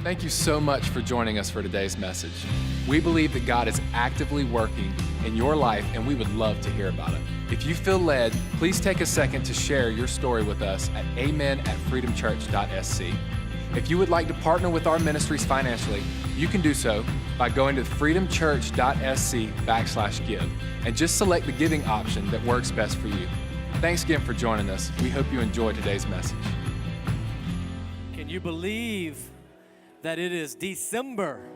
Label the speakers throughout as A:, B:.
A: Thank you so much for joining us for today's message. We believe that God is actively working in your life, and we would love to hear about it. If you feel led, please take a second to share your story with us at amen@freedomchurch.sc. If you would like to partner with our ministries financially, you can do so by going to freedomchurch.sc/give and just select the giving option that works best for you. Thanks again for joining us. We hope you enjoy today's message.
B: Can you believe that it is December?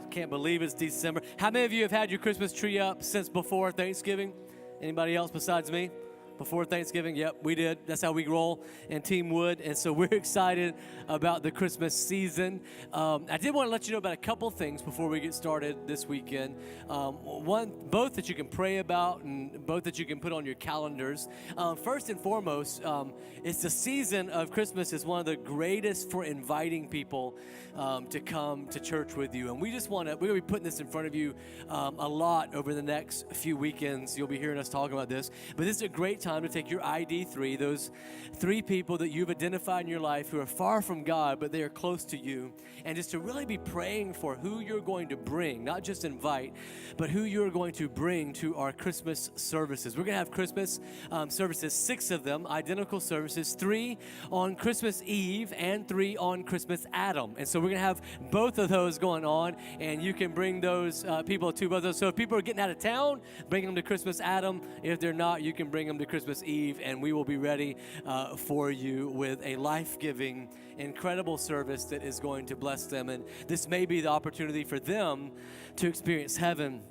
B: I can't believe it's December. How many of you have had your Christmas tree up since before Thanksgiving? Anybody else besides me? Before Thanksgiving? Yep, we did. That's how we roll in Team Wood. And so we're excited about the Christmas season. I did want to let you know about a couple things before we get started this weekend. Both that you can pray about and both that you can put on your calendars. First and foremost, it's the season of Christmas is one of the greatest for inviting people to come to church with you. And we're going to be putting this in front of you a lot over the next few weekends. You'll be hearing us talking about this. But this is a great time to take your ID3, those 3 people that you've identified in your life who are far from God, but they are close to you, and just to really be praying for who you're going to bring, not just invite, but who you're going to bring to our Christmas services. We're going to have Christmas services, 6 of them, identical services, 3 on Christmas Eve and 3 on Christmas Adam. And so we're going to have both of those going on, and you can bring those people to both of those. So if people are getting out of town, bring them to Christmas Adam. If they're not, you can bring them to Christmas Eve, and we will be ready for you with a life-giving, incredible service that is going to bless them. And this may be the opportunity for them to experience heaven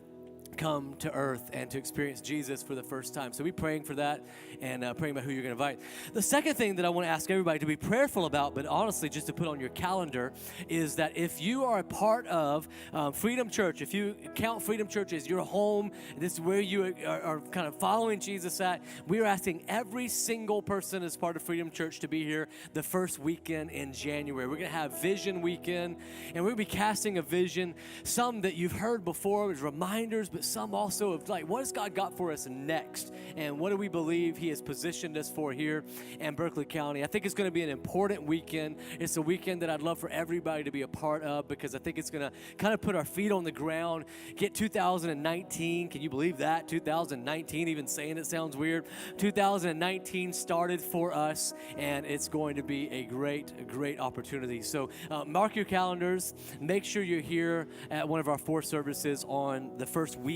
B: come to earth and to experience Jesus for the first time. So be praying for that and praying about who you're going to invite. The second thing that I want to ask everybody to be prayerful about, but honestly just to put on your calendar, is that if you are a part of Freedom Church, if you count Freedom Church as your home, this is where you are kind of following Jesus at, we are asking every single person as part of Freedom Church to be here the first weekend in January. We're going to have Vision Weekend, and we're going to be casting a vision, some that you've heard before as reminders, but some also of like, what has God got for us next? And what do we believe He has positioned us for here in Berkeley County? I think it's going to be an important weekend. It's a weekend that I'd love for everybody to be a part of, because I think it's going to kind of put our feet on the ground, get 2019. Can you believe that? 2019, even saying it sounds weird. 2019 started for us, and it's going to be a great opportunity. So mark your calendars. Make sure you're here at one of our 4 services on the first weekend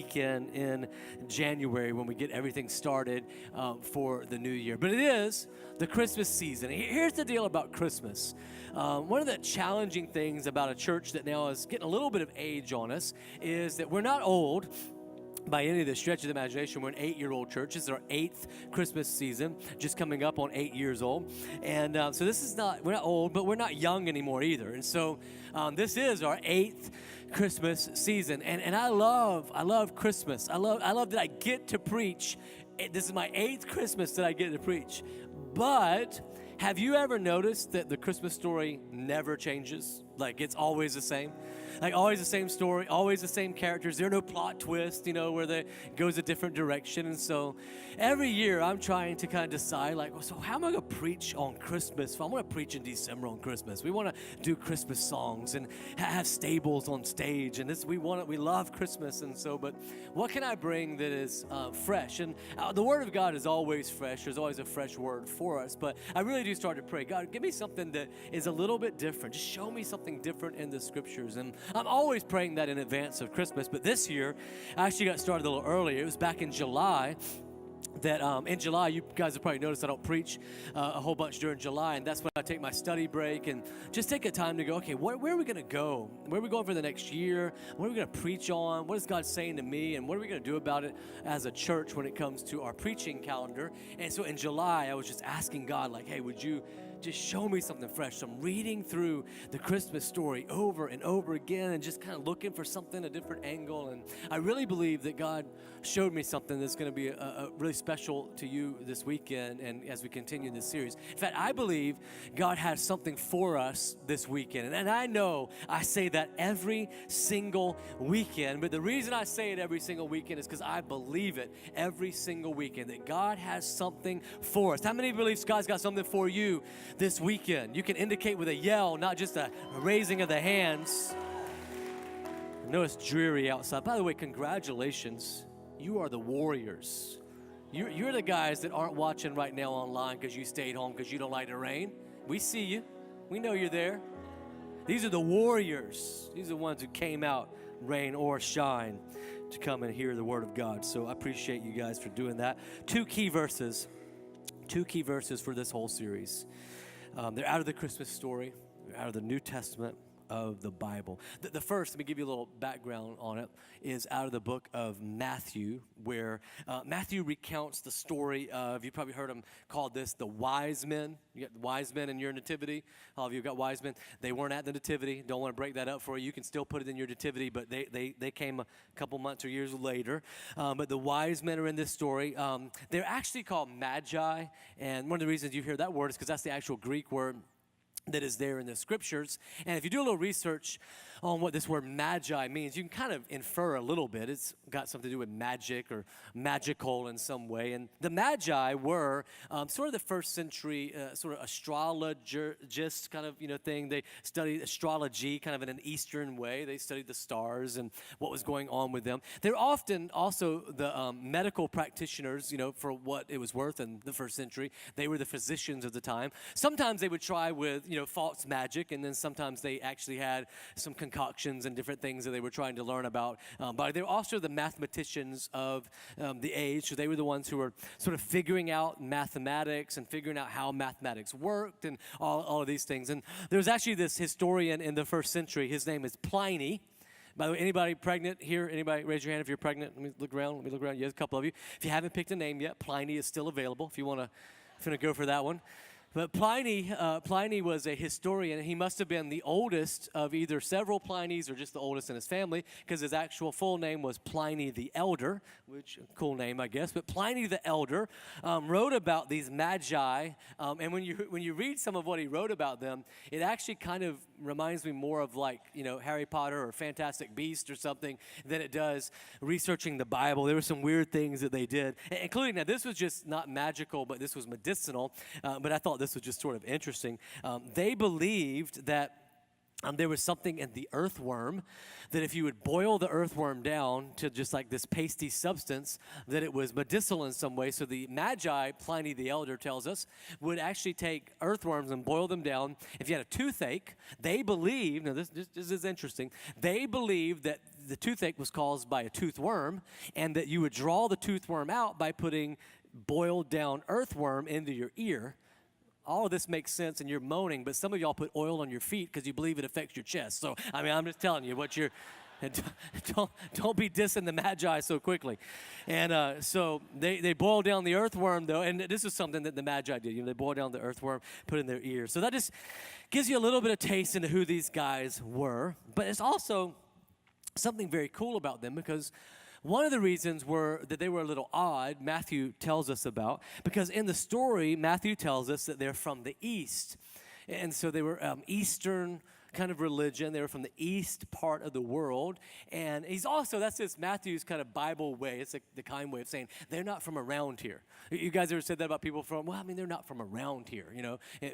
B: in January when we get everything started for the new year. But it is the Christmas season. Here's the deal about Christmas. One of the challenging things about a church that now is getting a little bit of age on us is that we're not old by any of the stretch of the imagination. We're an 8-year-old church. This is our 8th Christmas season, just coming up on 8 years old. And so this is not, we're not old, but we're not young anymore either. And so this is our 8th Christmas season. And I love Christmas. I love that I get to preach. This is my 8th Christmas that I get to preach. But have you ever noticed that the Christmas story never changes? Like, it's always the same. Like, always the same story, always the same characters. There are no plot twists, where it goes a different direction. And so every year I'm trying to kind of decide, like, so how am I going to preach on Christmas? I want to preach in December on Christmas. We want to do Christmas songs and have stables on stage. And we love Christmas. And so, but what can I bring that is fresh? And the Word of God is always fresh. There's always a fresh word for us. But I really do start to pray, God, give me something that is a little bit different. Just show me something different in the Scriptures. And I'm always praying that in advance of Christmas, but this year I actually got started a little earlier. It was back in July that in July, you guys have probably noticed I don't preach a whole bunch during July, and that's when I take my study break and just take a time to go, okay, where are we going to go? Where are we going for the next year? What are we going to preach on? What is God saying to me? And what are we going to do about it as a church when it comes to our preaching calendar? And so in July, I was just asking God, like, hey, would you just show me something fresh? So I'm reading through the Christmas story over and over again and just kind of looking for something, a different angle. And I really believe that God showed me something that's going to be a really special to you this weekend and as we continue this series. In fact, I believe God has something for us this weekend. And I know I say that every single weekend, but the reason I say it every single weekend is because I believe it every single weekend, that God has something for us. How many believes God's got something for you this weekend. You can indicate with a yell, not just a raising of the hands. I know it's dreary outside. By the way, congratulations. You are the warriors. You're the guys that aren't watching right now online because you stayed home because you don't like the rain. We see you. We know you're there. These are the warriors. These are the ones who came out, rain or shine, to come and hear the word of God. So I appreciate you guys for doing that. Two key verses for this whole series. They're out of the Christmas story. They're out of the New Testament of the Bible. The first, let me give you a little background on it, is out of the book of Matthew, where Matthew recounts the story of, you probably heard him called this, the wise men. You got the wise men in your nativity. All of you got wise men. They weren't at the nativity. Don't want to break that up for you. You can still put it in your nativity, but they came a couple months or years later. But the wise men are in this story. They're actually called magi, and one of the reasons you hear that word is because that's the actual Greek word that is there in the scriptures. And if you do a little research on what this word magi means, you can kind of infer a little bit. It's got something to do with magic or magical in some way. And the magi were sort of the first century sort of astrologist kind of thing. They studied astrology kind of in an Eastern way. They studied the stars and what was going on with them. They're often also the medical practitioners, for what it was worth in the first century. They were the physicians of the time. Sometimes they would try with false magic, and then sometimes they actually had some concoctions and different things that they were trying to learn about. But they're also the mathematicians of the age, so they were the ones who were sort of figuring out mathematics and figuring out how mathematics worked and all of these things. And there was actually this historian in the first century. His name is Pliny. By the way, anybody pregnant here? Anybody raise your hand if you're pregnant? Let me look around. Yes, a couple of you. If you haven't picked a name yet, Pliny is still available if you want to go for that one. But Pliny was a historian, and he must have been the oldest of either several Plinys or just the oldest in his family, because his actual full name was Pliny the Elder, which cool name, I guess. But Pliny the Elder wrote about these magi, and when you read some of what he wrote about them, it actually kind of reminds me more of like Harry Potter or Fantastic Beasts or something than it does researching the Bible. There were some weird things that they did, including now this was just not magical, but this was medicinal. But I thought this was just sort of interesting. They believed that there was something in the earthworm that if you would boil the earthworm down to just like this pasty substance, that it was medicinal in some way. So the Magi, Pliny the Elder tells us, would actually take earthworms and boil them down. If you had a toothache, they believed, now this is interesting, they believed that the toothache was caused by a toothworm, and that you would draw the toothworm out by putting boiled down earthworm into your ear. All of this makes sense, and you're moaning, but some of y'all put oil on your feet because you believe it affects your chest. So, I'm just telling you what you're, don't be dissing the Magi so quickly. And so they boil down the earthworm, though, and this is something that the Magi did. They boil down the earthworm, put it in their ear. So that just gives you a little bit of taste into who these guys were. But it's also something very cool about them, because one of the reasons were that they were a little odd, Matthew tells us about, because in the story, Matthew tells us that they're from the East. And so they were Eastern kind of religion. They were from the east part of the world. And that's just Matthew's kind of Bible way. It's like the kind way of saying they're not from around here. You guys ever said that about people from, they're not from around here,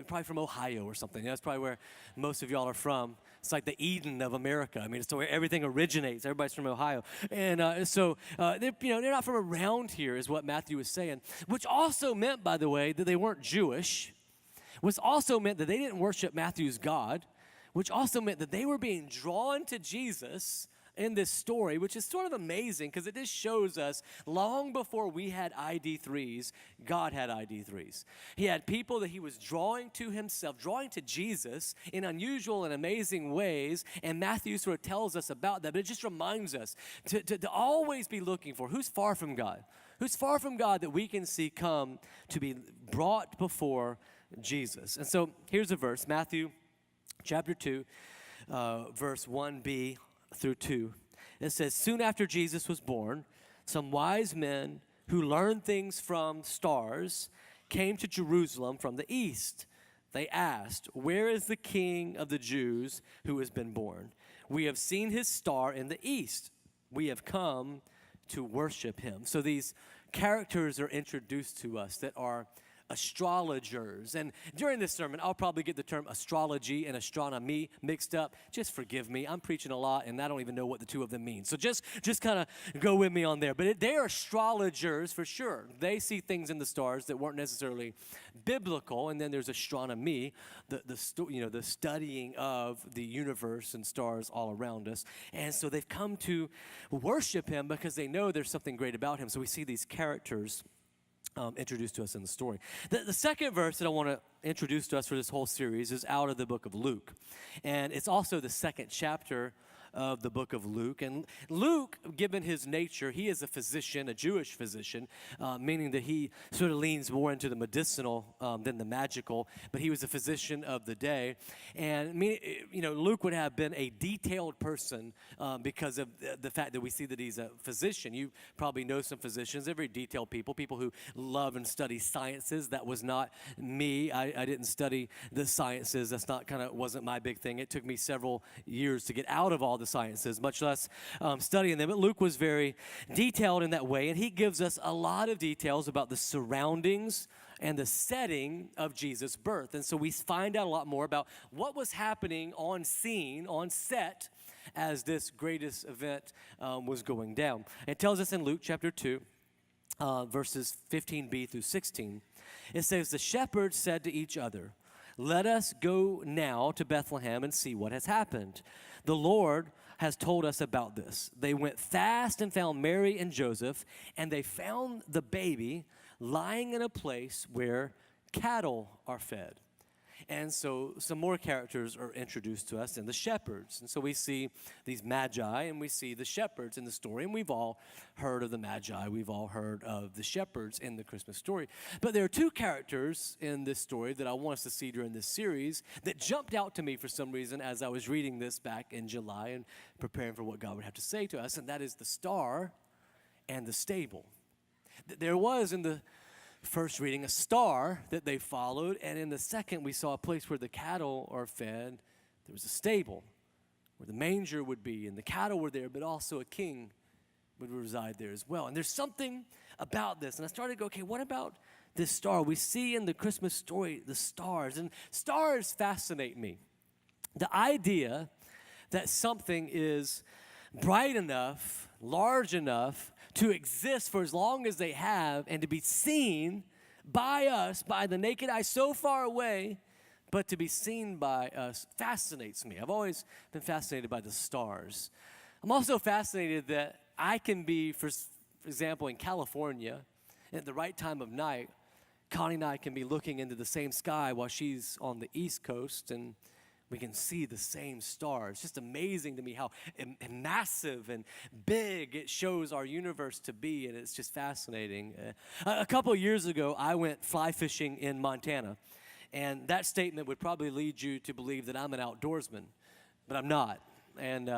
B: probably from Ohio or something. That's probably where most of y'all are from. It's like the Eden of America. It's where everything originates. Everybody's from Ohio. And so they're not from around here is what Matthew was saying, which also meant, by the way, that they weren't Jewish, which also meant that they didn't worship Matthew's God, which also meant that they were being drawn to Jesus in this story, which is sort of amazing because it just shows us long before we had ID3s, God had ID3s. He had people that he was drawing to himself, drawing to Jesus in unusual and amazing ways, and Matthew sort of tells us about that, but it just reminds us to always be looking for who's far from God. Who's far from God that we can see come to be brought before Jesus. And so here's a verse, Matthew chapter 2, verse 1b through 2. It says, soon after Jesus was born, some wise men who learned things from stars came to Jerusalem from the east. They asked, where is the King of the Jews who has been born? We have seen his star in the east. We have come to worship him. So these characters are introduced to us that are astrologers. And during this sermon, I'll probably get the term astrology and astronomy mixed up. Just forgive me. I'm preaching a lot, and I don't even know what the two of them mean. So just kind of go with me on there. But they are astrologers for sure. They see things in the stars that weren't necessarily biblical. And then there's astronomy, the studying of the universe and stars all around us. And so they've come to worship him because they know there's something great about him. So we see these characters introduced to us in the story. The second verse that I want to introduce to us for this whole series is out of the book of Luke. And it's also the second chapter of the book of Luke. And Luke, given his nature, he is a physician, a Jewish physician, meaning that he sort of leans more into the medicinal than the magical, but he was a physician of the day. And Luke would have been a detailed person because of the fact that we see that he's a physician. You probably know some physicians. They're very detailed people who love and study sciences. That was not me. I didn't study the sciences. That's wasn't my big thing. It took me several years to get out of all the sciences, much less studying them. But Luke was very detailed in that way, and he gives us a lot of details about the surroundings and the setting of Jesus' birth. And so we find out a lot more about what was happening on scene, on set, as this greatest event was going down. It tells us in Luke chapter 2, verses 15b through 16, it says, "The shepherds said to each other, 'Let us go now to Bethlehem and see what has happened. The Lord has told us about this.' They went fast and found Mary and Joseph, and they found the baby lying in a place where cattle are fed." And so some more characters are introduced to us in the shepherds. And so we see these magi and we see the shepherds in the story. And we've all heard of the magi. We've all heard of the shepherds in the Christmas story. But there are two characters in this story that I want us to see during this series that jumped out to me for some reason as I was reading this back in July and preparing for what God would have to say to us. And that is the star and the stable. There was in the first reading a star that they followed, and in the second we saw a place where the cattle are fed. There was a stable where the manger would be, and the cattle were there, but also a king would reside there as well. And there's something about this, and I started to go, okay, what about this star? We see in the Christmas story the stars, and stars fascinate me. The idea that something is bright enough, large enough to exist for as long as they have and to be seen by us, by the naked eye so far away, but to be seen by us fascinates me. I've always been fascinated by the stars. I'm also fascinated that I can be, for example, in California, at the right time of night, Connie and I can be looking into the same sky while she's on the East Coast, and we can see the same stars. It's just amazing to me how massive and big it shows our universe to be, and it's just fascinating. A couple of years ago, I went fly fishing in Montana, and that statement would probably lead you to believe that I'm an outdoorsman, but I'm not. And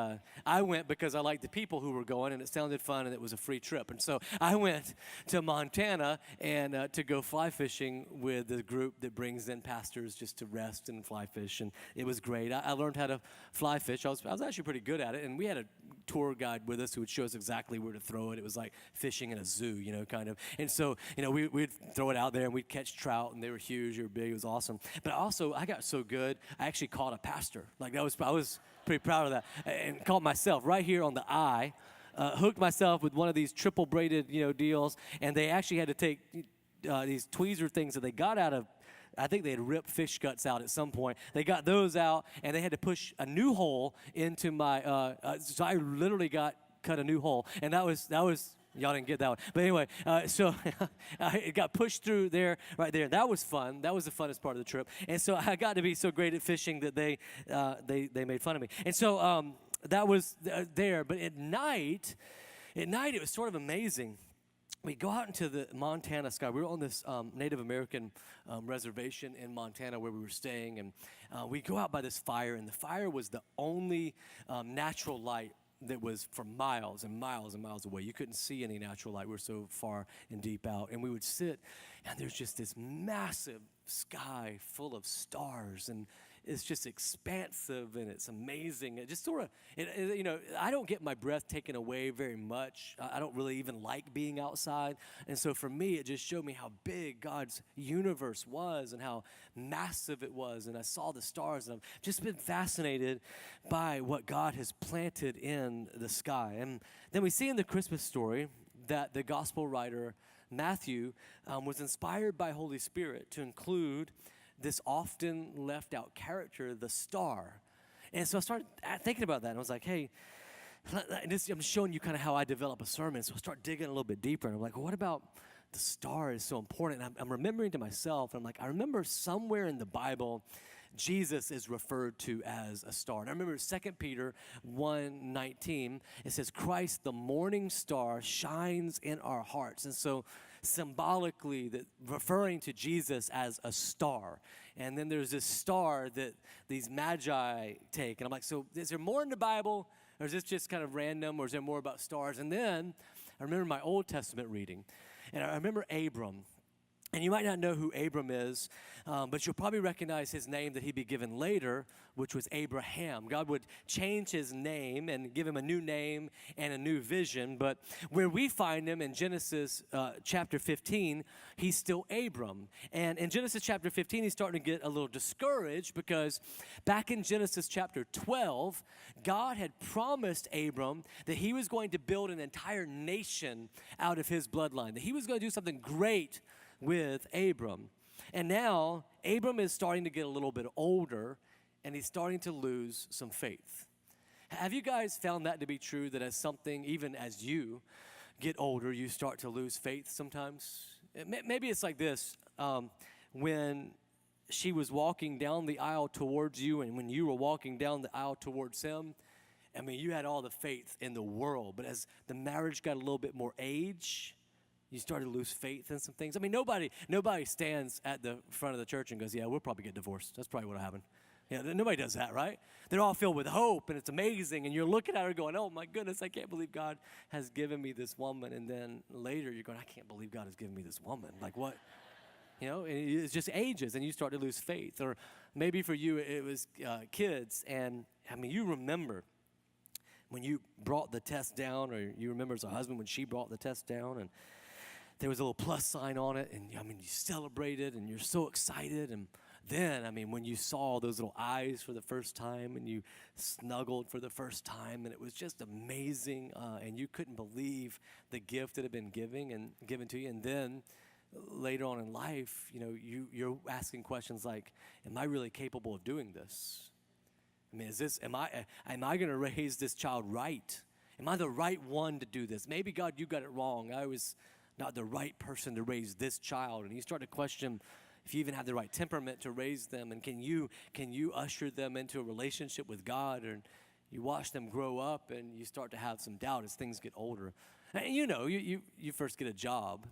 B: I went because I liked the people who were going, and it sounded fun, and it was a free trip. And so I went to Montana and to go fly fishing with the group that brings in pastors just to rest and fly fish, and it was great. I learned how to fly fish. I was actually pretty good at it, and we had a tour guide with us who would show us exactly where to throw it. It was like fishing in a zoo, kind of. And so, we'd throw it out there, and we'd catch trout, and they were huge, they were big, it was awesome. But also, I got so good, I actually caught a pastor. I was pretty proud of that, and caught myself right here on the eye, hooked myself with one of these triple braided, deals, and they actually had to take these tweezer things that they got out of, I think they had ripped fish guts out at some point. They got those out, and they had to push a new hole into my, so I literally cut a new hole, and that was, y'all didn't get that one. But anyway, so it got pushed through there, right there. That was fun. That was the funnest part of the trip. And so I got to be so great at fishing that they made fun of me. And so that was there. But at night, it was sort of amazing. We go out into the Montana sky. We were on this Native American reservation in Montana where we were staying. And we go out by this fire, and the fire was the only natural light that was for miles and miles and miles away. You couldn't see any natural light. We were so far and deep out. And we would sit, and there's just this massive sky full of stars. And it's just expansive and it's amazing. It just sort of, I don't get my breath taken away very much. I don't really even like being outside. And so for me, it just showed me how big God's universe was and how massive it was. And I saw the stars, and I've just been fascinated by what God has planted in the sky. And then we see in the Christmas story that the gospel writer Matthew was inspired by Holy Spirit to include this often left out character, the star. And so I started thinking about that, and I was like, hey, I'm showing you kind of how I develop a sermon. So I start digging a little bit deeper, and I'm like, well, what about the star is so important? And I'm remembering to myself, and I'm like, I remember somewhere in the Bible, Jesus is referred to as a star. And I remember 2 Peter 1:19, it says, Christ, the morning star, shines in our hearts. And so symbolically, that referring to Jesus as a star. And then there's this star that these magi take. And I'm like, so is there more in the Bible? Or is this just kind of random? Or is there more about stars? And then I remember my Old Testament reading. And I remember Abram. And you might not know who Abram is, but you'll probably recognize his name that he'd be given later, which was Abraham. God would change his name and give him a new name and a new vision. But where we find him in Genesis chapter 15, he's still Abram. And in Genesis chapter 15, he's starting to get a little discouraged because back in Genesis chapter 12, God had promised Abram that he was going to build an entire nation out of his bloodline, that he was going to do something great with Abram. And now Abram is starting to get a little bit older, and he's starting to lose some faith. Have you guys found that to be true, that as something, even as you get older, you start to lose faith sometimes? Maybe it's like this. When she was walking down the aisle towards you, and when you were walking down the aisle towards him, I mean, you had all the faith in the world. But as the marriage got a little bit more age, you started to lose faith in some things. I mean, nobody stands at the front of the church and goes, yeah, we'll probably get divorced. That's probably what'll happen. Yeah, nobody does that, right? They're all filled with hope, and it's amazing. And you're looking at her going, oh, my goodness, I can't believe God has given me this woman. And then later you're going, I can't believe God has given me this woman. Like what? You know, and it just ages, and you start to lose faith. Or maybe for you it was kids. And, I mean, you remember when you brought the test down, or you remember as a husband when she brought the test down, and there was a little plus sign on it, and I mean, you celebrated, and you're so excited. And then, I mean, when you saw those little eyes for the first time, and you snuggled for the first time, and it was just amazing, and you couldn't believe the gift that had been given to you. And then later on in life, you know, you're asking questions like, am I really capable of doing this? I mean, am I going to raise this child right? Am I the right one to do this? Maybe, God, you got it wrong. I was not the right person to raise this child. And you start to question if you even have the right temperament to raise them, and can you usher them into a relationship with God? And you watch them grow up, and you start to have some doubt as things get older. And you know, you first get a job.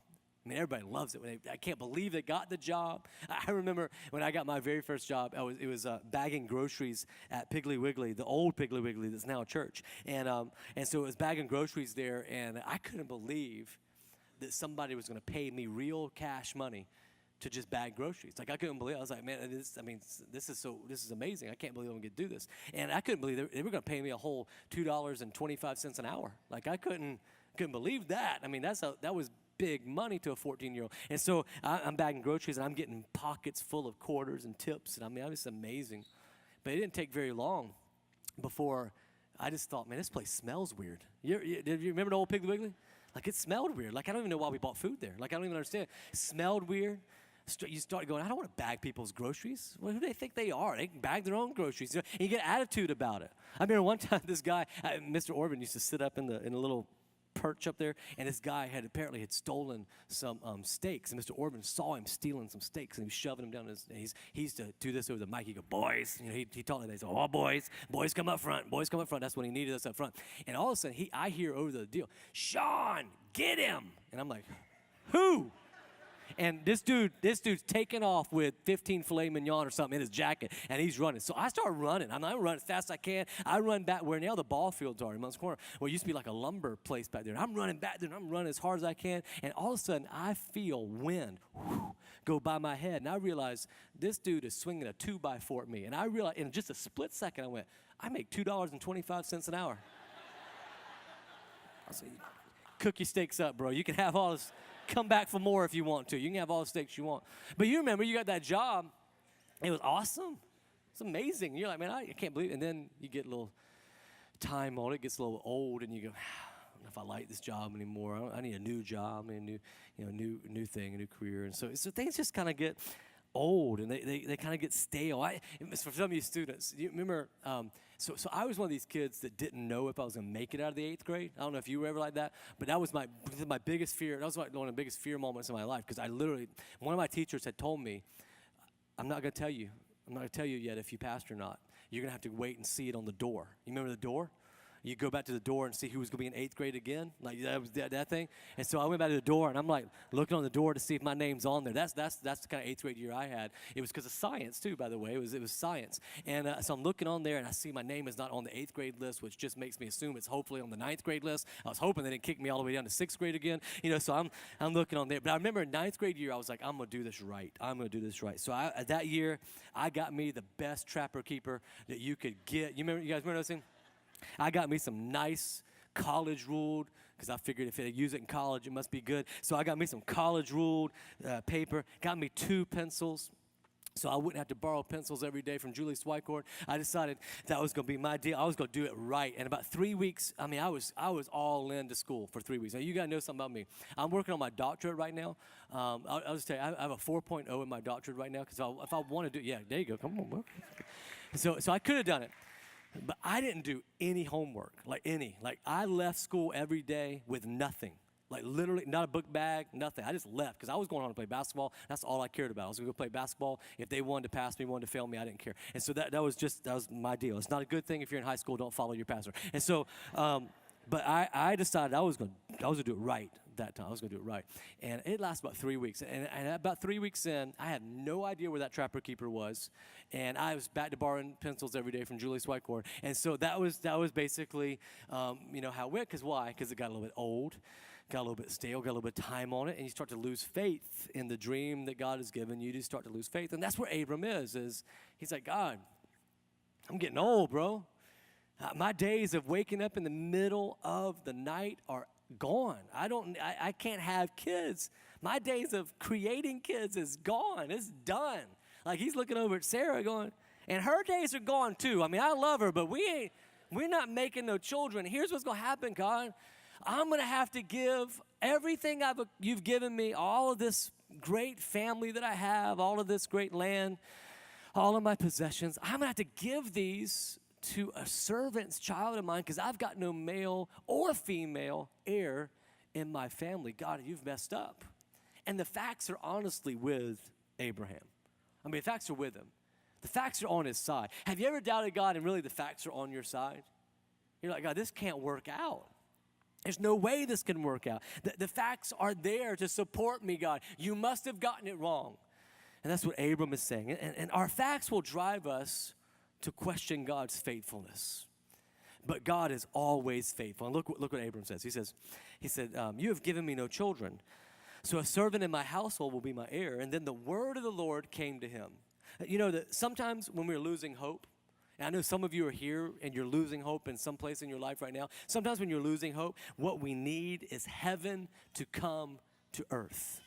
B: I mean, everybody loves it. I can't believe they got the job. I remember when I got my very first job, it was bagging groceries at Piggly Wiggly, the old Piggly Wiggly that's now a church. And so it was bagging groceries there, and I couldn't believe that somebody was going to pay me real cash money to just bag groceries. Like, I couldn't believe it. I was like, man, this is amazing. I can't believe I'm going to do this. And I couldn't believe they were going to pay me a whole $2.25 an hour. Like, I couldn't believe that. I mean, that was big money to a 14-year-old. And so I'm bagging groceries, and I'm getting pockets full of quarters and tips. And I mean, it's amazing. But it didn't take very long before I just thought, man, this place smells weird. Did you remember the old Piggly Wiggly? Like, it smelled weird. Like, I don't even know why we bought food there. Like, I don't even understand. It smelled weird. You start going, I don't want to bag people's groceries. Well, who do they think they are? They can bag their own groceries. And you get attitude about it. I remember one time this guy, Mr. Orban, used to sit up in a little perch up there, and this guy had stolen some steaks, and Mr. Orban saw him stealing some steaks, and he was shoving them down he used to do this over the mic. He'd go, boys, you know, he taught me that. He said, oh, boys come up front, boys come up front. That's when he needed us up front. And all of a sudden, I hear over the deal, Shawn, get him. And I'm like, who? And this dude's taking off with 15 filet mignon or something in his jacket, and he's running. So I start running. I'm running as fast as I can. I run back where now the ball fields are in Mounts Corner, where it used to be like a lumber place back there. And I'm running back there, and I'm running as hard as I can. And all of a sudden, I feel wind go by my head, and I realize this dude is swinging a 2x4 at me. And I realized in just a split second, I went, I make $2.25 an hour. I was like, cook your steaks up, bro. You can have all this. Come back for more if you want to. You can have all the steaks you want. But you remember, you got that job. It was awesome. It's amazing. You're like, man, I can't believe it. And then you get a little time on it. It gets a little old, and you go, I don't know if I like this job anymore. I need a new job, I need a new thing, a new career. And so things just kind of get old, and they kind of get stale. For some of you students, you remember, so I was one of these kids that didn't know if I was going to make it out of the 8th grade. I don't know if you were ever like that, but that was my biggest fear. That was like one of the biggest fear moments in my life, because one of my teachers had told me, I'm not going to tell you yet if you passed or not. You're going to have to wait and see it on the door. You remember the door? You go back to the door and see who was going to be in 8th grade again. Like that was that thing. And so I went back to the door, and I'm like looking on the door to see if my name's on there. That's the kind of 8th grade year I had. It was because of science too, by the way. It was science. And so I'm looking on there, and I see my name is not on the 8th grade list, which just makes me assume it's hopefully on the 9th grade list. I was hoping they didn't kick me all the way down to 6th grade again. So I'm looking on there. But I remember in 9th grade year, I was like, I'm going to do this right. I'm going to do this right. So that year, I got me the best trapper keeper that you could get. You guys remember those things? I got me some nice college ruled, because I figured if they use it in college, it must be good. So I got me some college ruled paper, got me 2 pencils, so I wouldn't have to borrow pencils every day from Julie Swycourt. I decided that was going to be my deal. I was going to do it right. And about 3 weeks, I was all into school for 3 weeks. Now, you got to know something about me. I'm working on my doctorate right now. I'll just tell you, I have a 4.0 in my doctorate right now, because if I want to do it, yeah, there you go. Come on, bro. So I could have done it. But I didn't do any homework, like I left school every day with nothing. Like literally, not a book bag, nothing. I just left because I was going on to play basketball. That's all I cared about. I was going to go play basketball. If they wanted to pass me, wanted to fail me, I didn't care. And so that was my deal. It's not a good thing if you're in high school, don't follow your pastor. And so, but I decided I was going to do it right that time. I was going to do it right. And it lasted about 3 weeks. And about 3 weeks in, I had no idea where that trapper keeper was. And I was back to borrowing pencils every day from Julie Swycourt. And so that was basically, how it went. Because why? Because it got a little bit old, got a little bit stale, got a little bit of time on it. And you start to lose faith in the dream that God has given you. You start to lose faith. And that's where Abram is he's like, God, I'm getting old, bro. My days of waking up in the middle of the night are gone. I can't have kids. My days of creating kids is gone. It's done. Like he's looking over at Sarah going, and her days are gone too. I mean, I love her, but we're not making no children. Here's what's going to happen, God. I'm going to have to give everything you've given me, all of this great family that I have, all of this great land, all of my possessions. I'm going to have to give these to a servant's child of mine, because I've got no male or female heir in my family. God, you've messed up. And the facts are honestly with Abraham. I mean, the facts are with him. The facts are on his side. Have you ever doubted God and really the facts are on your side? You're like, God, this can't work out. There's no way this can work out. The facts are there to support me, God. You must have gotten it wrong. And that's what Abram is saying. And our facts will drive us to question God's faithfulness. But God is always faithful. And look what Abram says. He said, you have given me no children, so a servant in my household will be my heir. And then the word of the Lord came to him. You know that sometimes when we're losing hope, and I know some of you are here and you're losing hope in some place in your life right now. Sometimes when you're losing hope, what we need is heaven to come to earth.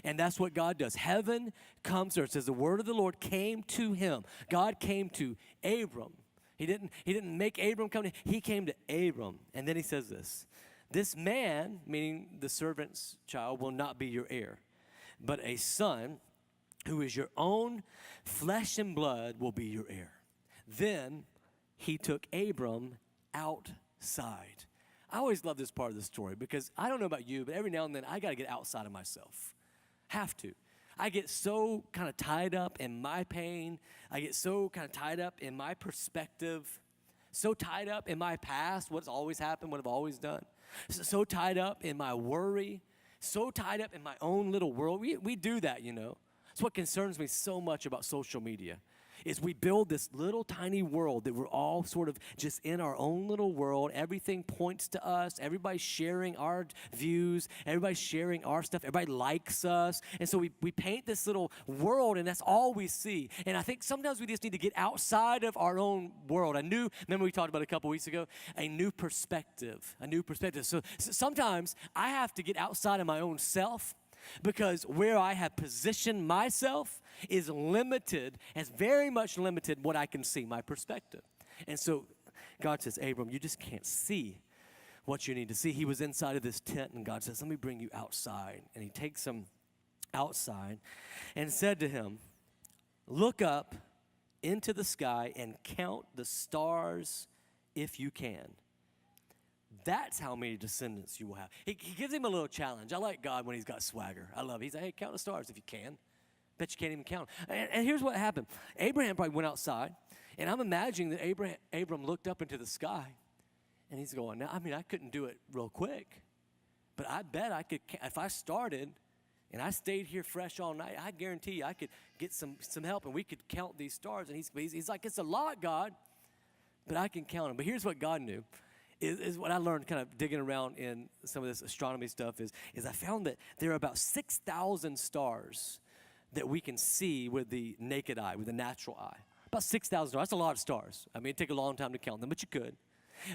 B: And that's what God does. Heaven comes to earth. It says the word of the Lord came to him. God came to Abram. He didn't make Abram come to him. He came to Abram. And then he says this man, meaning the servant's child, will not be your heir, but a son who is your own flesh and blood will be your heir. Then he took Abram outside. I always love this part of the story, because I don't know about you, but every now and then I got to get outside of myself. Have to. I get so kind of tied up in my pain. I get so kind of tied up in my perspective, so tied up in my past, what's always happened, what I've always done. So tied up in my worry so tied up in my own little world. We do that, you know. It's what concerns me so much about social media is we build this little tiny world that we're all sort of just in our own little world. Everything points to us. Everybody's sharing our views. Everybody's sharing our stuff. Everybody likes us. And so we paint this little world, and that's all we see. And I think sometimes we just need to get outside of our own world. Remember we talked about it a couple weeks ago, a new perspective. So sometimes I have to get outside of my own self, because where I have positioned myself is limited, has very much limited what I can see, my perspective. And so God says, Abram, you just can't see what you need to see. He was inside of this tent, and God says, let me bring you outside. And he takes him outside and said to him, look up into the sky and count the stars if you can. That's how many descendants you will have. He gives him a little challenge. I like God when he's got swagger. I love it. He's like, hey, count the stars if you can. Bet you can't even count. And here's what happened. Abraham probably went outside, and I'm imagining that Abram looked up into the sky, and he's going, now, I mean, I couldn't do it real quick, but I bet I could, if I started and I stayed here fresh all night, I guarantee you I could get some help, and we could count these stars. And he's like, it's a lot, God, but I can count them. But here's what God knew. Is what I learned kind of digging around in some of this astronomy stuff is I found that there are about 6,000 stars that we can see with the naked eye, with the natural eye. About 6,000 stars. That's a lot of stars. I mean, it'd take a long time to count them, but you could.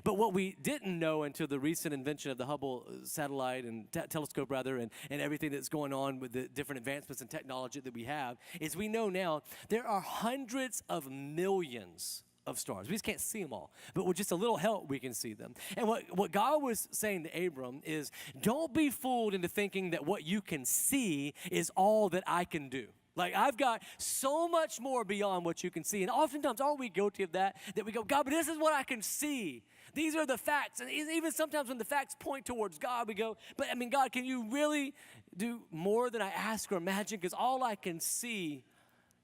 B: But what we didn't know until the recent invention of the Hubble satellite and telescope, and everything that's going on with the different advancements in technology that we have, is we know now there are hundreds of millions of stars. We just can't see them all. But with just a little help, we can see them. And what God was saying to Abram is, don't be fooled into thinking that what you can see is all that I can do. Like, I've got so much more beyond what you can see. And oftentimes, aren't we guilty of that we go, God, but this is what I can see. These are the facts. And even sometimes when the facts point towards God, we go, but I mean, God, can you really do more than I ask or imagine? Because all I can see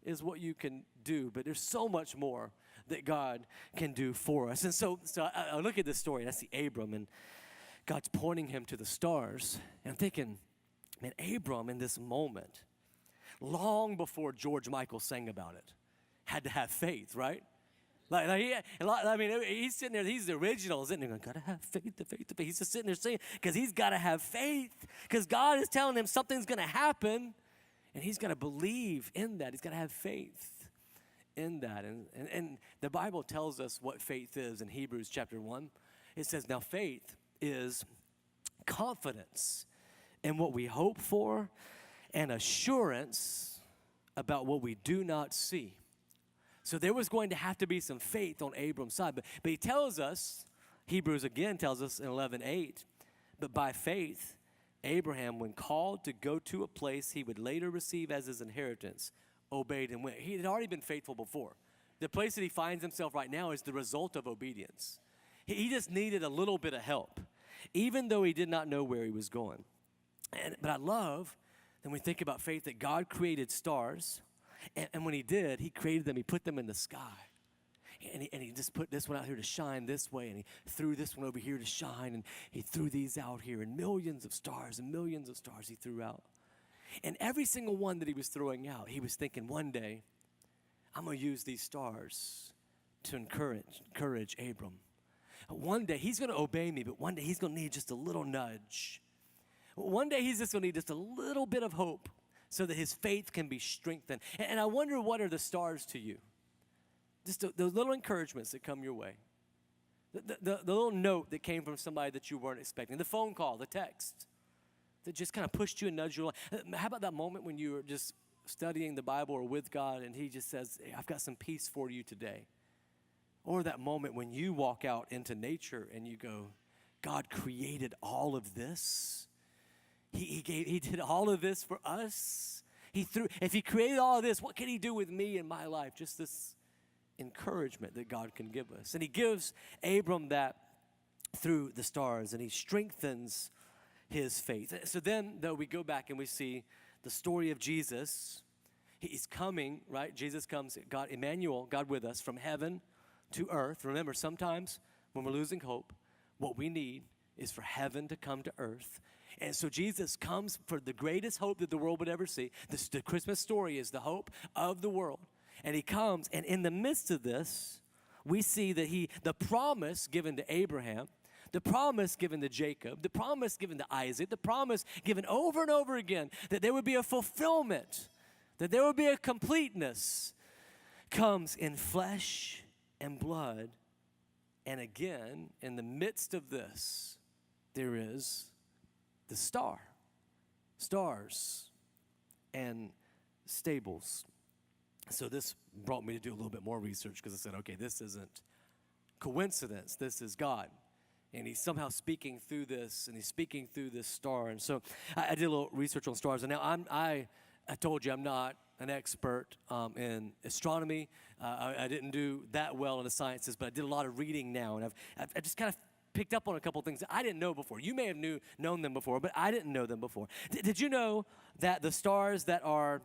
B: is what you can do. But there's so much more that God can do for us. And so I look at this story, and I see Abram, and God's pointing him to the stars. And I'm thinking, man, Abram in this moment, long before George Michael sang about it, had to have faith, right? He's sitting there, he's the original, isn't he? Going, gotta have faith, the faith. He's just sitting there saying, because he's got to have faith, because God is telling him something's going to happen, and he's got to believe in that. He's got to have faith in that. And the Bible tells us what faith is in Hebrews chapter 1. It says, now faith is confidence in what we hope for and assurance about what we do not see. So there was going to have to be some faith on Abram's side. But he tells us, Hebrews again tells us in 11:8, but by faith, Abraham, when called to go to a place he would later receive as his inheritance, obeyed and went. He had already been faithful before. The place that he finds himself right now is the result of obedience. He just needed a little bit of help, even though he did not know where he was going. But I love, when we think about faith, that God created stars, and when he did, he created them, he put them in the sky. And he just put this one out here to shine this way, and he threw this one over here to shine, and he threw these out here, and millions of stars he threw out. And every single one that he was throwing out, he was thinking, one day, I'm going to use these stars to encourage Abram. One day, he's going to obey me, but one day he's going to need just a little nudge. One day, he's just going to need just a little bit of hope so that his faith can be strengthened. And I wonder, what are the stars to you? Just those little encouragements that come your way. The little note that came from somebody that you weren't expecting. The phone call, the text that just kind of pushed you and nudged you along. How about that moment when you were just studying the Bible or with God, and he just says, hey, I've got some peace for you today. Or that moment when you walk out into nature and you go, God created all of this. He did all of this for us. If he created all of this, what can he do with me in my life? Just this encouragement that God can give us. And he gives Abram that through the stars, and he strengthens his faith. So then, though, we go back and we see the story of Jesus. He's coming, right? Jesus comes, God, Emmanuel, God with us, from heaven to earth. Remember, sometimes when we're losing hope, what we need is for heaven to come to earth. And so Jesus comes for the greatest hope that the world would ever see. The Christmas story is the hope of the world. And he comes, and in the midst of this, we see that the promise given to Abraham, the promise given to Jacob, the promise given to Isaac, the promise given over and over again that there would be a fulfillment, that there would be a completeness, comes in flesh and blood. And again, in the midst of this, there is the stars and stables. So this brought me to do a little bit more research because I said, okay, this isn't coincidence. This is God. And he's somehow speaking through this, and he's speaking through this star. And so I did a little research on stars. And now I told you I'm not an expert in astronomy. I didn't do that well in the sciences, but I did a lot of reading now. And I've just kind of picked up on a couple things that I didn't know before. You may have known them before, but I didn't know them before. Did you know that the stars that are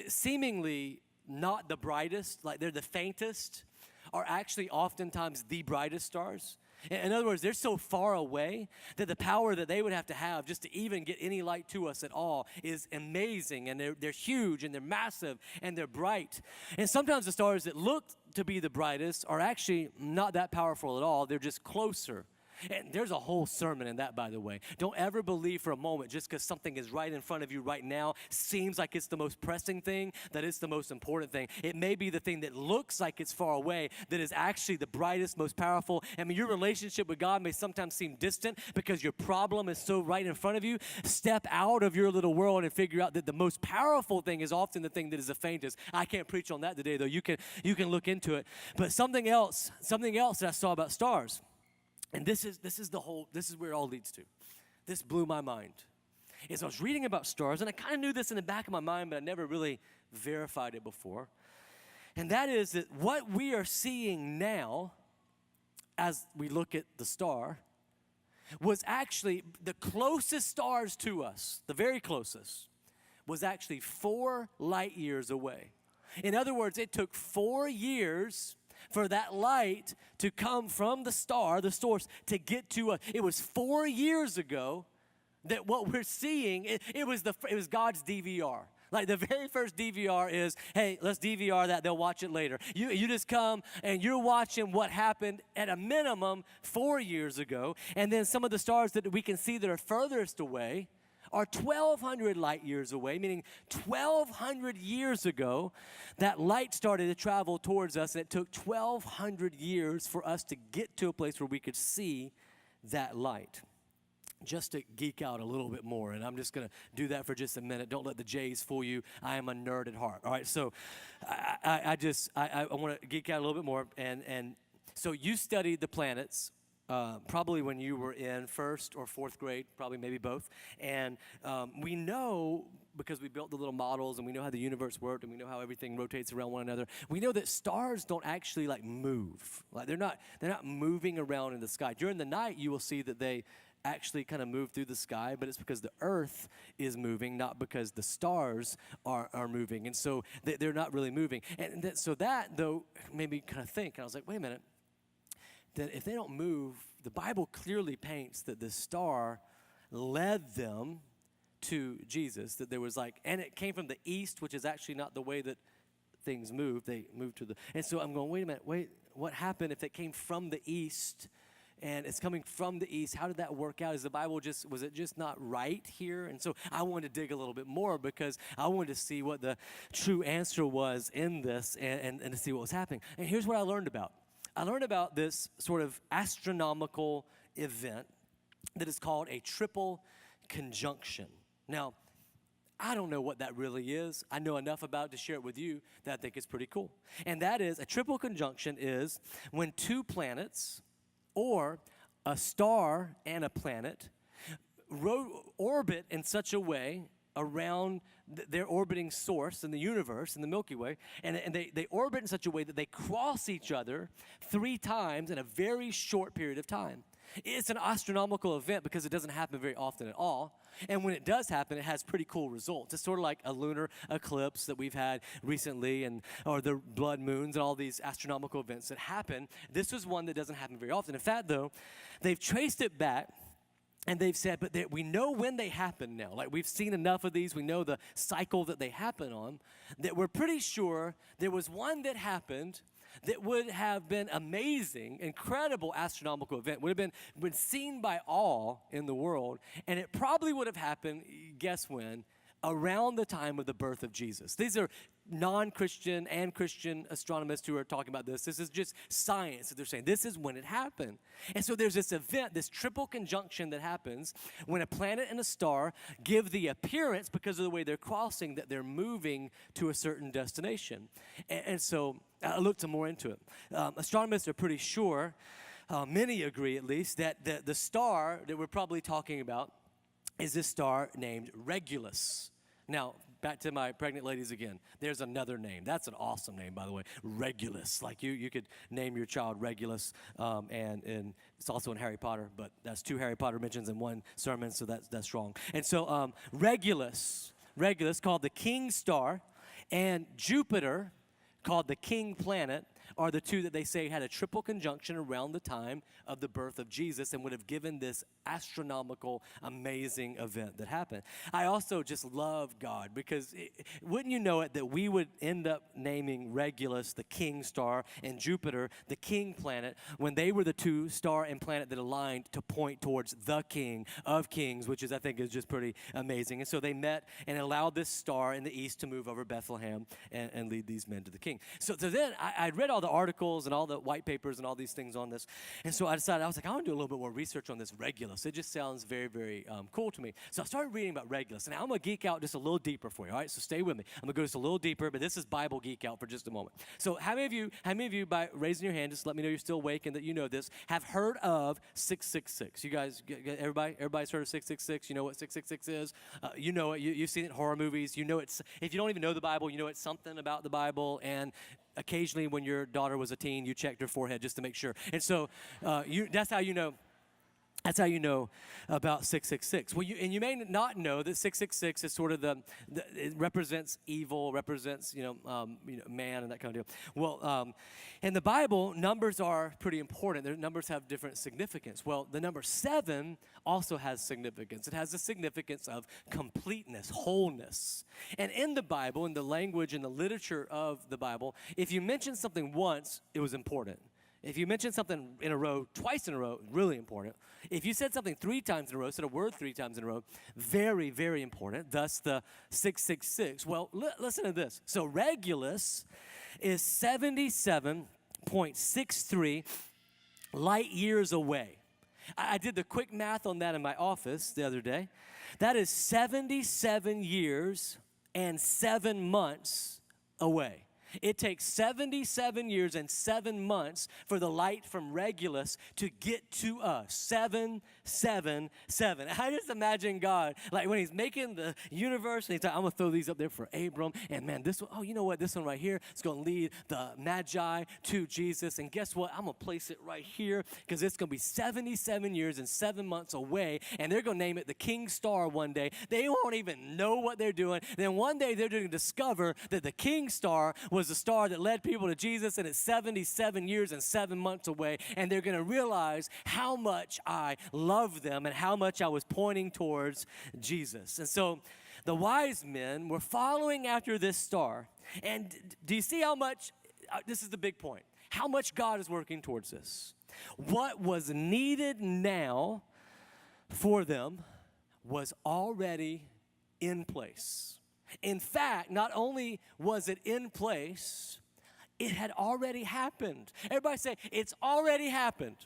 B: seemingly not the brightest, like they're the faintest, are actually oftentimes the brightest stars? In other words, they're so far away that the power that they would have to just to even get any light to us at all is amazing. And they're huge, and they're massive, and they're bright. And sometimes the stars that look to be the brightest are actually not that powerful at all. They're just closer. And there's a whole sermon in that, by the way. Don't ever believe for a moment just because something is right in front of you right now, seems like it's the most pressing thing, that it's the most important thing. It may be the thing that looks like it's far away that is actually the brightest, most powerful. I mean, your relationship with God may sometimes seem distant because your problem is so right in front of you. Step out of your little world and figure out that the most powerful thing is often the thing that is the faintest. I can't preach on that today, though. You can look into it. But something else that I saw about stars. And this is where it all leads to. This blew my mind. As I was reading about stars, and I kind of knew this in the back of my mind, but I never really verified it before. And that is that what we are seeing now as we look at the star was actually the closest stars to us, the very closest, was actually 4 light years away. In other words, it took 4 years for that light to come from the star, the source, to get to us. It was 4 years ago that what we're seeing, it was God's DVR. Like the very first DVR is, hey, let's DVR that, they'll watch it later. You just come and you're watching what happened at a minimum 4 years ago. And then some of the stars that we can see that are furthest away are 1,200 light years away, meaning 1,200 years ago, that light started to travel towards us, and it took 1,200 years for us to get to a place where we could see that light. Just to geek out a little bit more, and I'm just going to do that for just a minute. Don't let the J's fool you. I am a nerd at heart, all right? So I want to geek out a little bit more, and so you studied the planets probably when you were in 1st or 4th grade, probably maybe both. And we know, because we built the little models and we know how the universe worked and we know how everything rotates around one another, we know that stars don't actually like move. Like they're not moving around in the sky. During the night, you will see that they actually kind of move through the sky, but it's because the earth is moving, not because the stars are moving. And so they're not really moving. And so that, though, made me kind of think. And I was like, wait a minute. That if they don't move, the Bible clearly paints that the star led them to Jesus, that there was and it came from the east, which is actually not the way that things move. They moved to and so I'm going, wait a minute, what happened if it came from the east and it's coming from the east? How did that work out? Is the Bible was it just not right here? And so I wanted to dig a little bit more because I wanted to see what the true answer was in this and to see what was happening. And here's what I learned about. I learned about this sort of astronomical event that is called a triple conjunction. Now, I don't know what that really is. I know enough about it to share it with you that I think it's pretty cool. And that is, a triple conjunction is when 2 planets or a star and a planet orbit in such a way around their orbiting source in the universe, in the Milky Way, and they orbit in such a way that they cross each other 3 times in a very short period of time. It's an astronomical event because it doesn't happen very often at all. And when it does happen, it has pretty cool results. It's sort of like a lunar eclipse that we've had recently, or the blood moons and all these astronomical events that happen. This was one that doesn't happen very often. In fact, though, they've traced it back And they've said, but we know when they happen now. Like, we've seen enough of these. We know the cycle that they happen on, that we're pretty sure there was one that happened that would have been amazing, incredible astronomical event, would have been seen by all in the world, and it probably would have happened, guess when? Around the time of the birth of Jesus. These are non-Christian and Christian astronomers who are talking about this. This is just science that they're saying. This is when it happened. And so there's this event, this triple conjunction that happens when a planet and a star give the appearance, because of the way they're crossing, that they're moving to a certain destination. And so I looked some more into it. Astronomers are pretty sure, many agree at least, that the star that we're probably talking about is this star named Regulus. Now, back to my pregnant ladies again. There's another name. That's an awesome name, by the way. Regulus. Like you could name your child Regulus, and it's also in Harry Potter, but that's 2 Harry Potter mentions in one sermon, so that's strong. And so Regulus, called the king star, and Jupiter, called the king planet, are the 2 that they say had a triple conjunction around the time of the birth of Jesus and would have given this astronomical, amazing event that happened. I also just love God, because wouldn't you know it that we would end up naming Regulus the king star and Jupiter the king planet when they were the 2 star and planet that aligned to point towards the King of Kings, which is, I think, is just pretty amazing. And so they met and allowed this star in the east to move over Bethlehem and lead these men to the king. So then I read all the articles and all the white papers and all these things on this. And so I decided, I was like, I want to do a little bit more research on this Regulus. It just sounds very, very cool to me. So I started reading about Regulus. And I'm going to geek out just a little deeper for you, all right? So stay with me. I'm going to go just a little deeper, but this is Bible geek out for just a moment. So how many of you, by raising your hand, just let me know you're still awake and that you know this, have heard of 666? You guys, everybody's heard of 666? You know what 666 is? You know it. You've seen it in horror movies. You know it's, if you don't even know the Bible, you know it's something about the Bible. And occasionally when your daughter was a teen, you checked her forehead just to make sure. And so that's how you know. That's how you know about 666. Well, you may not know that 666 is sort of it represents evil, represents man and that kind of deal. Well, in the Bible, numbers are pretty important. Their numbers have different significance. Well, the number 7 also has significance. It has the significance of completeness, wholeness. And in the Bible, in the language and the literature of the Bible, if you mention something once, it was important. If you mention something in a row, twice in a row, really important. If you said something 3 times in a row, said a word 3 times in a row, very, very important. Thus the 666. Well, listen to this. So Regulus is 77.63 light years away. I did the quick math on that in my office the other day. That is 77 years and 7 months away. It takes 77 years and 7 months for the light from Regulus to get to us. 777. I just imagine God, like when he's making the universe, and he's like, I'm going to throw these up there for Abram. And man, this one, oh, you know what? This one right here is going to lead the Magi to Jesus. And guess what? I'm going to place it right here because it's going to be 77 years and 7 months away. And they're going to name it the King Star one day. They won't even know what they're doing. Then one day they're going to discover that the King Star was the star that led people to Jesus, and it's 77 years and 7 months away, and they're going to realize how much I love them and how much I was pointing towards Jesus. And so the wise men were following after this star, and do you see how much, this is the big point, how much God is working towards this? What was needed now for them was already in place. In fact, not only was it in place, it had already happened. Everybody say, it's already happened.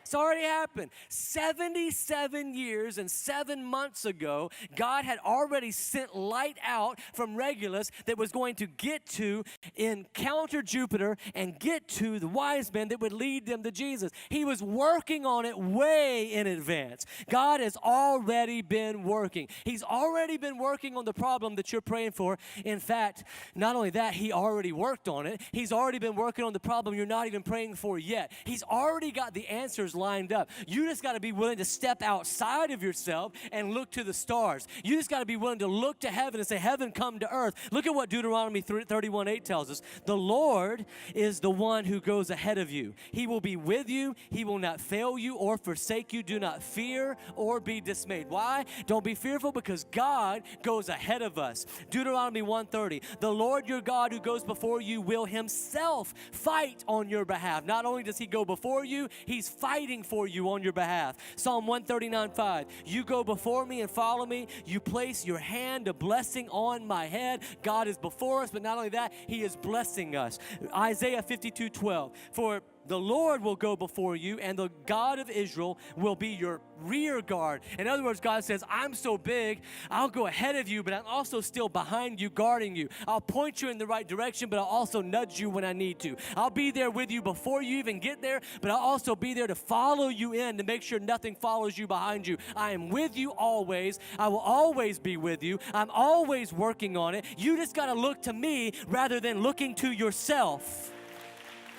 B: It's already happened. 77 years and 7 months ago, God had already sent light out from Regulus that was going to get to encounter Jupiter and get to the wise men that would lead them to Jesus. He was working on it way in advance. God has already been working. He's already been working on the problem that you're praying for. In fact, not only that, he already worked on it. He's already been working on the problem you're not even praying for yet. He's already got the answers lined up. You just got to be willing to step outside of yourself and look to the stars. You just got to be willing to look to heaven and say, heaven come to earth. Look at what Deuteronomy 31:8 tells us. The Lord is the one who goes ahead of you. He will be with you. He will not fail you or forsake you. Do not fear or be dismayed. Why? Don't be fearful, because God goes ahead of us. Deuteronomy 1:30. The Lord your God who goes before you will himself fight on your behalf. Not only does he go before you, he's fighting for you on your behalf. Psalm 139:5. You go before me and follow me. You place your hand of blessing on my head. God is before us, but not only that, he is blessing us. Isaiah 52:12. For the Lord will go before you, and the God of Israel will be your rear guard. In other words, God says, I'm so big, I'll go ahead of you, but I'm also still behind you, guarding you. I'll point you in the right direction, but I'll also nudge you when I need to. I'll be there with you before you even get there, but I'll also be there to follow you in, to make sure nothing follows you behind you. I am with you always. I will always be with you. I'm always working on it. You just got to look to me rather than looking to yourself.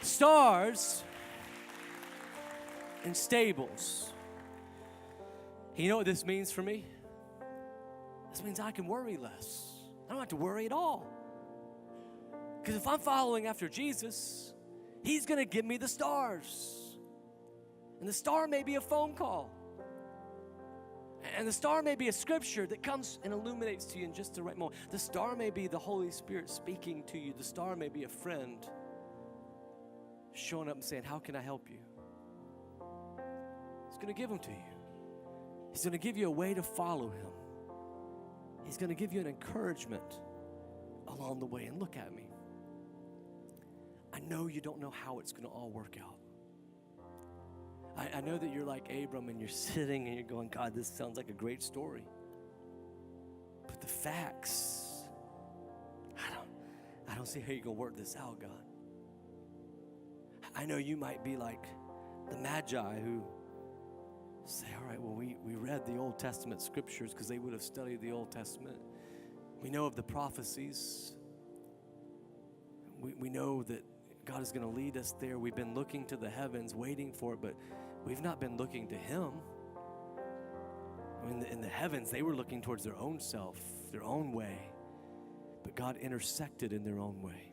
B: Stars and stables. You know what this means for me? This means I can worry less. I don't have to worry at all. Because if I'm following after Jesus, he's going to give me the stars. And the star may be a phone call. And the star may be a scripture that comes and illuminates to you in just the right moment. The star may be the Holy Spirit speaking to you. The star may be a friend showing up and saying, how can I help you? He's going to give them to you. He's going to give you a way to follow him. He's going to give you an encouragement along the way. And look at me. I know you don't know how it's going to all work out. I know that you're like Abram and you're sitting and you're going, God, this sounds like a great story. But the facts, I don't see how you're going to work this out, God. I know you might be like the Magi who say, all right, well, we read the Old Testament scriptures because they would have studied the Old Testament. We know of the prophecies. We know that God is going to lead us there. We've been looking to the heavens, waiting for it, but we've not been looking to him. I mean, in the heavens, they were looking towards their own self, their own way. But God intersected in their own way.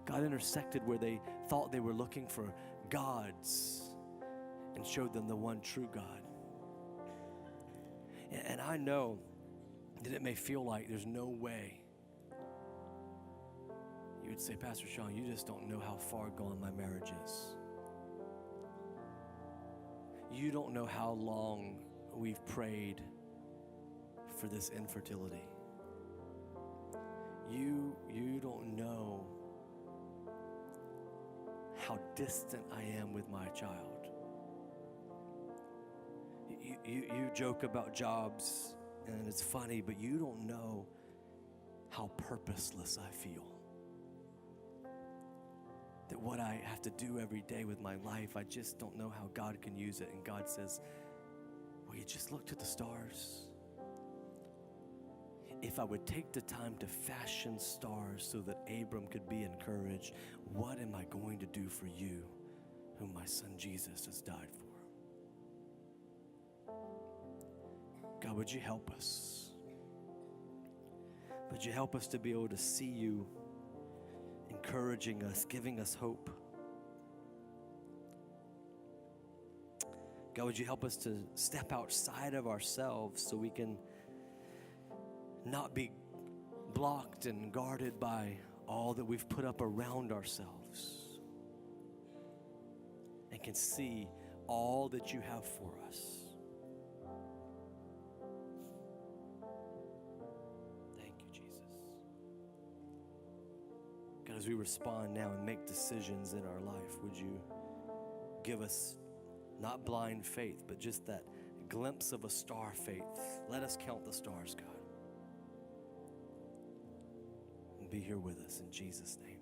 B: God intersected where they thought they were looking for gods and showed them the one true God. And I know that it may feel like there's no way. You would say, Pastor Shawn, you just don't know how far gone my marriage is. You don't know how long we've prayed for this infertility. You don't know how distant I am with my child. You joke about jobs and it's funny, but you don't know how purposeless I feel. That what I have to do every day with my life, I just don't know how God can use it. And God says, will you just look to the stars? If I would take the time to fashion stars so that Abram could be encouraged, what am I going to do for you, whom my son Jesus has died for? God, would you help us? Would you help us to be able to see you encouraging us, giving us hope? God, would you help us to step outside of ourselves so we can not be blocked and guarded by all that we've put up around ourselves, and can see all that you have for us. Thank you, Jesus. God, as we respond now and make decisions in our life, would you give us not blind faith, but just that glimpse of a star faith? Let us count the stars, God. Be here with us in Jesus' name.